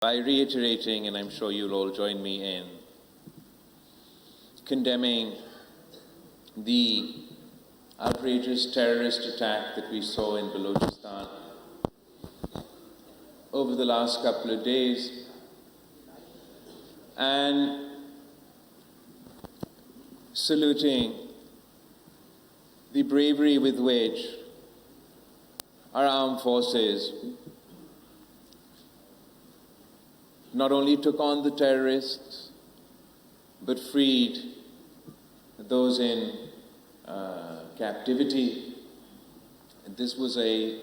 by reiterating, and I'm sure you'll all join me in condemning the outrageous terrorist attack that we saw in Balochistan over the last couple of days, and saluting the bravery with which our armed forces not only took on the terrorists, but freed those in captivity. This was a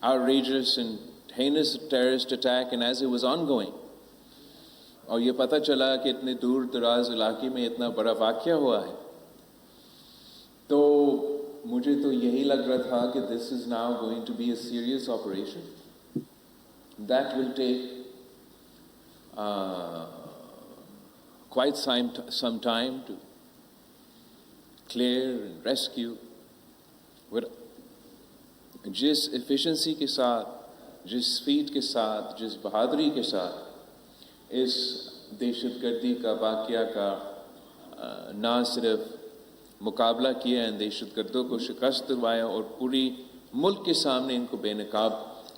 outrageous and heinous terrorist attack, and as it was ongoing, और ये पता चला कि इतने दूर दराज इलाके में इतना बड़ा वाक़या हुआ है, तो मुझे तो यही लग रहा था कि this is now going to be a serious operation that will take quite some time to clear and rescue. जिस efficiency के साथ, जिस speed के साथ, जिस बहादुरी के साथ इस दहशतगर्दी का वाक़या का ना सिर्फ मुकाबला किया है, दहशतगर्दों को शिकस्त दिलवाया और पूरी मुल्क के सामने इनको बेनकाब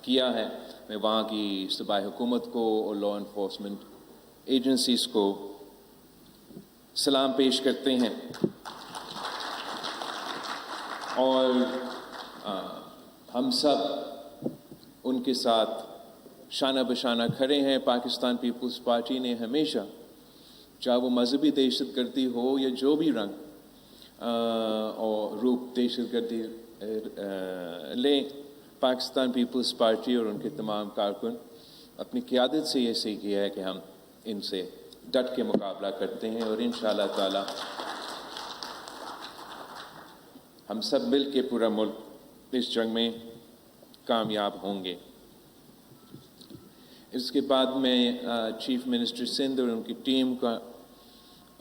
किया है, मैं वहाँ की सूबाई हुकूमत को और लॉ इन्फोर्समेंट एजेंसीज़ को सलाम पेश करते हैं। और हम सब उनके साथ शाना बशाना खड़े हैं। पाकिस्तान पीपल्स पार्टी ने हमेशा, चाहे वो मजहबी दहशतगर्दी हो या जो भी रंग और रूप दहशतगर्दी ले, पाकिस्तान पीपल्स पार्टी और उनके तमाम कारकुन अपनी क़यादत से ये सही किया है कि हम इनसे डट के मुकाबला करते हैं और इंशाअल्लाह ताला हम सब मिल के पूरा मुल्क इस जंग में कामयाब होंगे। इसके बाद मैं चीफ मिनिस्टर सिंध और उनकी टीम का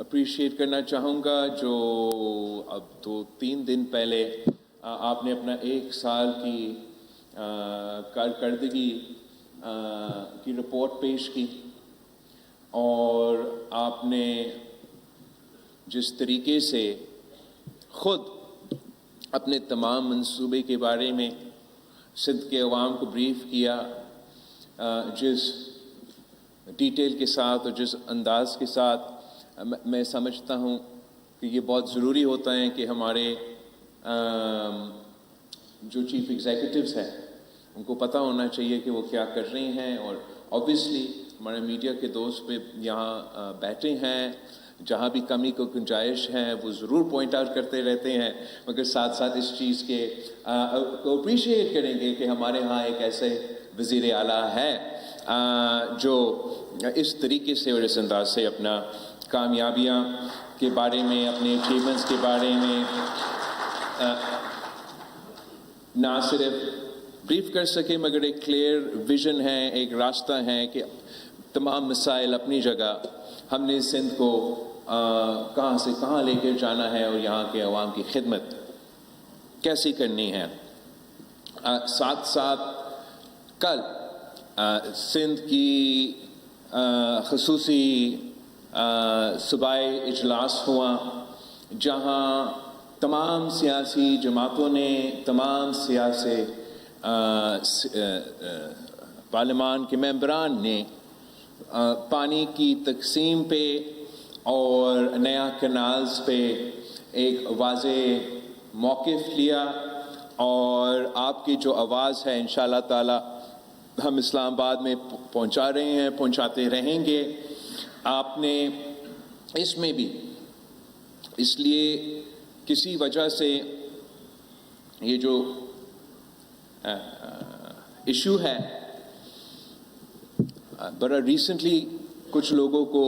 अप्रिशिएट करना चाहूँगा, जो अब 2-3 दिन पहले आपने अपना 1 साल की कारकर्दगी की रिपोर्ट पेश की और आपने जिस तरीके से ख़ुद अपने तमाम मंसूबे के बारे में सिंध के अवाम को ब्रीफ किया, जिस डिटेल के साथ और जिस अंदाज़ के साथ, मैं समझता हूँ कि ये बहुत ज़रूरी होता है कि हमारे जो चीफ़ एग्जीक्यूटिव्स हैं उनको पता होना चाहिए कि वो क्या कर रहे हैं। और ऑब्वियसली हमारे मीडिया के दोस्त पे यहाँ बैठे हैं, जहाँ भी कमी को गुंजाइश है वो ज़रूर पॉइंट आउट करते रहते हैं, मगर साथ साथ इस चीज़ के को अप्रिशिएट करेंगे कि हमारे यहाँ एक ऐसे वज़ीर आला है जो इस तरीके से और इस अंदाज से अपना कामयाबियाँ के बारे में, अपने अचीवमेंट्स के बारे में ना सिर्फ ब्रीफ कर सके मगर एक क्लियर विज़न है, एक रास्ता है कि तमाम मसाइल अपनी जगह, हमने सिंध को कहाँ से कहाँ लेकर जाना है और यहाँ के अवाम की खिदमत कैसी करनी है। साथ साथ कल सिंध की ख़ुसूसी सूबाई इजलास हुआ, जहाँ तमाम सियासी जमातों ने, तमाम सियासी पार्लिमान के मेंबरान ने पानी की तकसीम पे और नया कैनाल्स पे एक वाज़ेह मौक़िफ़ लिया और आपकी जो आवाज़ है इंशाअल्लाह ताला हम इस्लामाबाद में पहुंचा रहे हैं, पहुंचाते रहेंगे। आपने इसमें भी इसलिए किसी वजह से ये जो इशू है बड़ा रिसेंटली कुछ लोगों को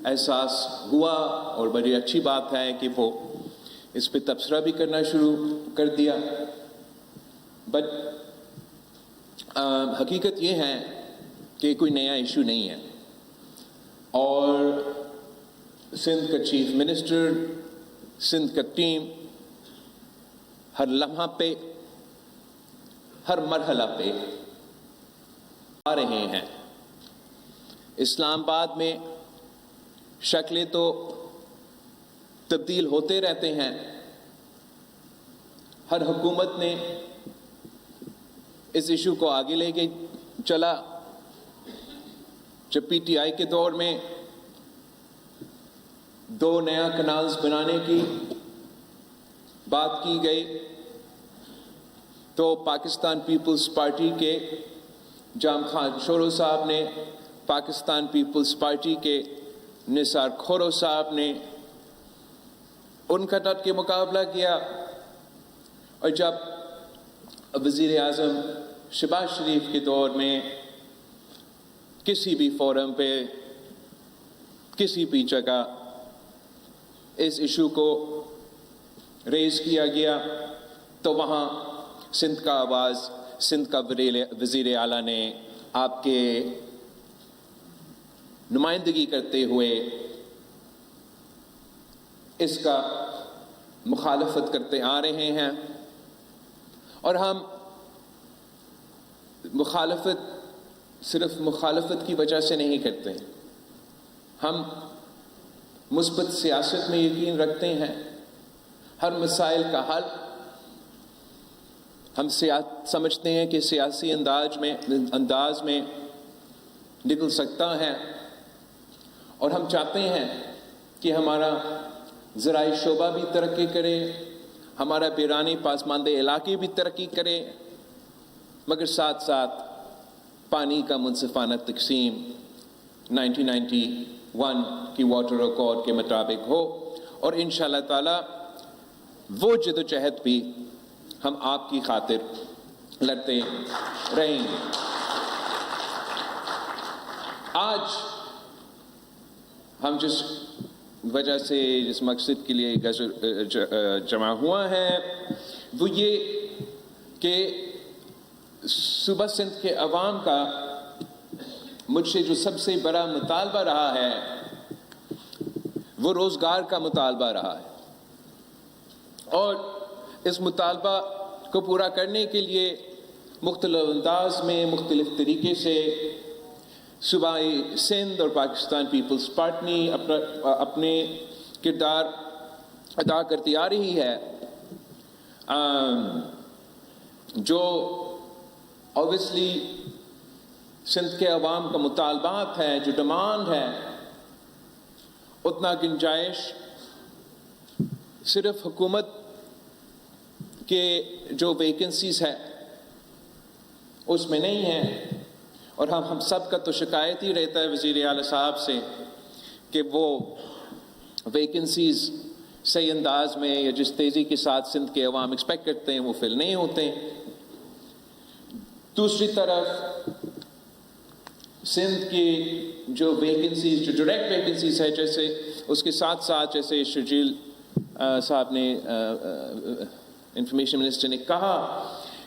एहसास हुआ और बड़ी अच्छी बात है कि वो इस पे तबसरा भी करना शुरू कर दिया। बट हकीकत ये है कि कोई नया इशू नहीं है और सिंध का चीफ मिनिस्टर, सिंध का टीम हर लम्हा पे, हर मरहला पे आ रहे हैं اسلام آباد میں شکلیں تو تبدیل ہوتے رہتے ہیں. ہر حکومت نے اس ایشو کو آگے لے کے چلا. جب پی ٹی آئی کے دور میں 2 نیا کنالز بنانے کی بات کی گئی تو پاکستان پیپلز پارٹی کے جام خان شورو صاحب نے، پاکستان پیپلز پارٹی کے نثار کھورو صاحب نے ان کا ڈٹ کے مقابلہ کیا. اور جب وزیر اعظم شہباز شریف کے دور میں کسی بھی فورم پہ، کسی بھی جگہ اس ایشو کو ریز کیا گیا تو وہاں سندھ کا آواز، سندھ کا وزیر اعلیٰ نے آپ کے نمائندگی کرتے ہوئے اس کا مخالفت کرتے آ رہے ہیں. اور ہم مخالفت صرف مخالفت کی وجہ سے نہیں کرتے، ہم مثبت سیاست میں یقین رکھتے ہیں. ہر مسائل کا حل ہم سمجھتے ہیں کہ سیاسی انداز میں نکل سکتا ہے. اور ہم چاہتے ہیں کہ ہمارا زرعی شعبہ بھی ترقی کرے، ہمارا بیرانی پسماندہ علاقے بھی ترقی کرے، مگر ساتھ ساتھ پانی کا منصفانہ تقسیم 1991 کی واٹر ریکارڈ کے مطابق ہو. اور انشاءاللہ تعالی وہ جدوجہد بھی ہم آپ کی خاطر لڑتے رہیں گے. آج ہم جس وجہ سے جس مقصد کے لیے جمع ہوا ہے وہ یہ کہ صوبہ سندھ کے عوام کا مجھ سے جو سب سے بڑا مطالبہ رہا ہے وہ روزگار کا مطالبہ رہا ہے. اور اس مطالبہ کو پورا کرنے کے لیے مختلف انداز میں، مختلف طریقے سے صوبائی سندھ اور پاکستان پیپلز پارٹی اپنے کردار ادا کرتی آ رہی ہے. جو اوبیسلی سندھ کے عوام کا مطالبات ہے، جو ڈیمانڈ ہے، اتنا گنجائش صرف حکومت کے جو ویکنسیز ہے اس میں نہیں ہے. اور ہم سب کا تو شکایت ہی رہتا ہے وزیر اعلیٰ صاحب سے کہ وہ ویکنسیز صحیح انداز میں یا جس تیزی کے ساتھ سندھ کے عوام ایکسپیکٹ کرتے ہیں وہ فل نہیں ہوتے. دوسری طرف سندھ کی جو ویکنسیز، جو ڈائریکٹ ویکنسیز ہے، جیسے اس کے ساتھ ساتھ جیسے شرجیل صاحب نے انفارمیشن منسٹر نے کہا